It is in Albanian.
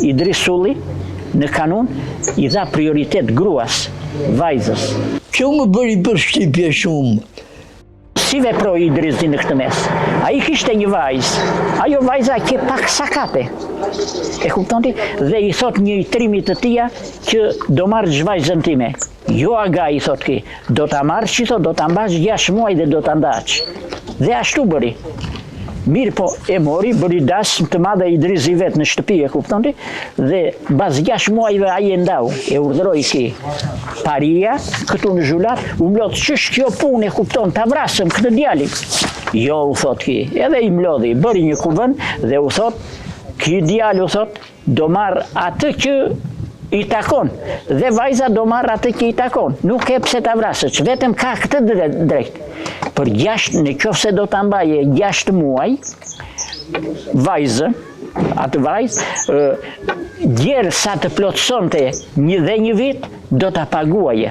Idris Sulli në kanun i dha prioritet gruas, vajzës. Kjo më bëri përshtypje shumë. Si veproi Idrizi në këtë mes? Ai kishte një vajzë, ajo vajza ke pak sakate. E kuptonti? Dhe i thot një trimit të tia që do marrë vajzën time. Jo aga, i thot ki, do ta marrë qito, do ta mbash 6 muaj dhe do ta ndaç. Dhe ashtu bëri. Mirë po e mori, bëri dasmë të madhe Idrizi vetë në shtëpi, e kuptonti? Dhe bas 6 muajve ai e ndau, e urdhëroi ki. Paria, këtu në zhulat, u mlodh ç'është kjo punë, e kupton, ta vrasëm këtë djalin. Jo, u thot ki, edhe i mlodhi, bëri një kuvën dhe u thot, ky djalë, u thot, do marr atë që i takon, dhe vajza do marr atë që i takon. Nuk e pse ta vrasësh, vetëm ka këtë drejt. Për 6, në qoftë se do ta mbaje 6 muaj, vajzën, atë vajzë, djerë sa të plotësonte 1 vit, do ta paguaje.